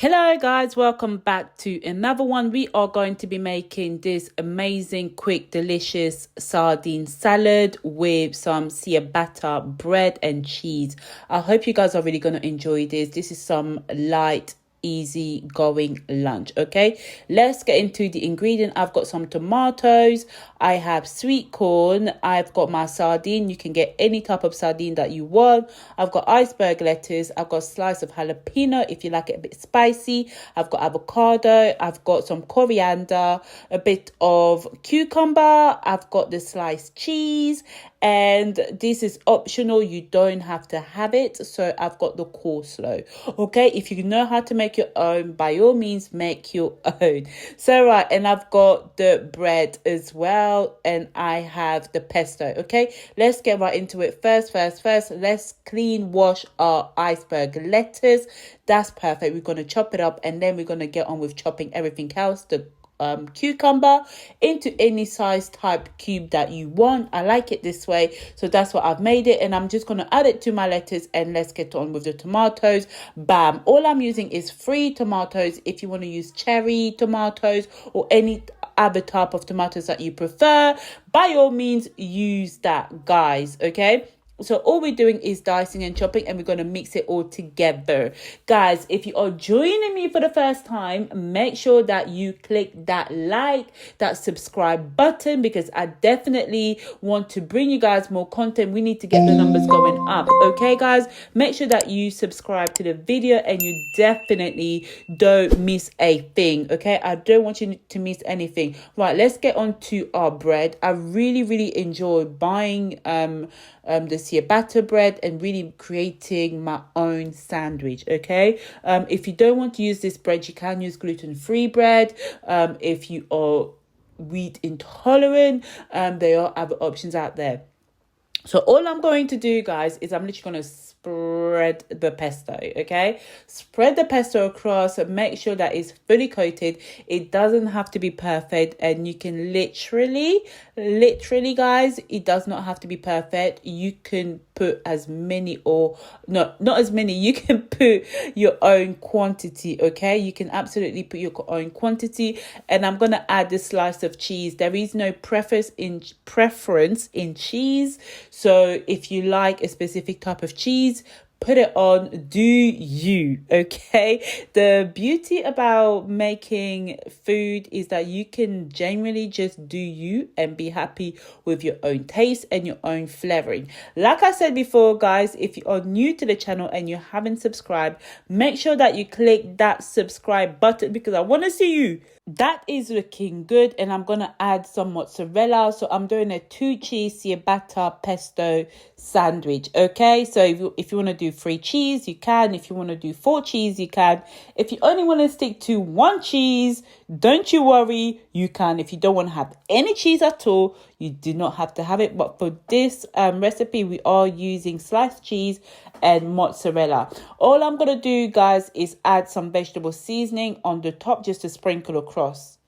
Hello guys, welcome back to another one. We are going to be making this amazing, quick, delicious sardine salad with some ciabatta bread and cheese. I hope you guys are really going to enjoy this. This is some light, easy going lunch. Okay, let's get into the ingredient. I've got some tomatoes, I have sweet corn, I've got my sardine. You can get any type of sardine that you want. I've got iceberg lettuce, I've got a slice of jalapeno if you like it a bit spicy, I've got avocado, I've got some coriander, a bit of cucumber, I've got the sliced cheese, and this is optional, you don't have to have it. So I've got the coleslaw. Okay, if you know how to make your own, by all means make your own. So right, and I've got the bread as well, and I have the pesto. Okay, let's get right into it. First, let's clean wash our iceberg lettuce. That's perfect. We're going to chop it up, and then we're going to get on with chopping everything else. The cucumber into any size type cube that you want. I like it this way, so that's what I've made it, and I'm just going to add it to my lettuce, and let's get on with the tomatoes. Bam. All I'm using is 3 tomatoes. If you want to use cherry tomatoes or any other type of tomatoes that you prefer, by all means use that, guys. Okay, so all we're doing is dicing and chopping, and we're going to mix it all together. Guys, if you are joining me for the first time, make sure that you click that like, that subscribe button, because I definitely want to bring you guys more content. We need to get the numbers going up. Okay, guys, make sure that you subscribe to the video, and you definitely don't miss a thing. Okay, I don't want you to miss anything. Right, let's get on to our bread. I really enjoy buying the ciabatta bread and really creating my own sandwich. Okay, if you don't want to use this bread, you can use gluten-free bread. If you are wheat intolerant, there are other options out there. So all I'm going to do, guys, is I'm literally going to spread the pesto. Okay, spread the pesto across, make sure that it's fully coated. It doesn't have to be perfect, and you can literally guys, it does not have to be perfect. You can put as many, or not as many, you can put your own quantity. Okay, you can absolutely put your own quantity. And I'm gonna add the slice of cheese. There is no preference in cheese, so if you like a specific type of cheese, put it on, do you. Okay, the beauty about making food is that you can genuinely just do you and be happy with your own taste and your own flavoring. Like I said before, guys, if you are new to the channel and you haven't subscribed, make sure that you click that subscribe button, because I want to see you. That is looking good, and I'm gonna add some mozzarella. So I'm doing a 2 cheese ciabatta pesto sandwich. Okay, so if you want to do 3 cheese, you can. If you want to do 4 cheese, you can. If you only want to stick to 1 cheese, don't you worry, you can. If you don't want to have any cheese at all, you do not have to have it. But for this recipe, we are using sliced cheese and mozzarella. All I'm gonna do, guys, is add some vegetable seasoning on the top, just to sprinkle across.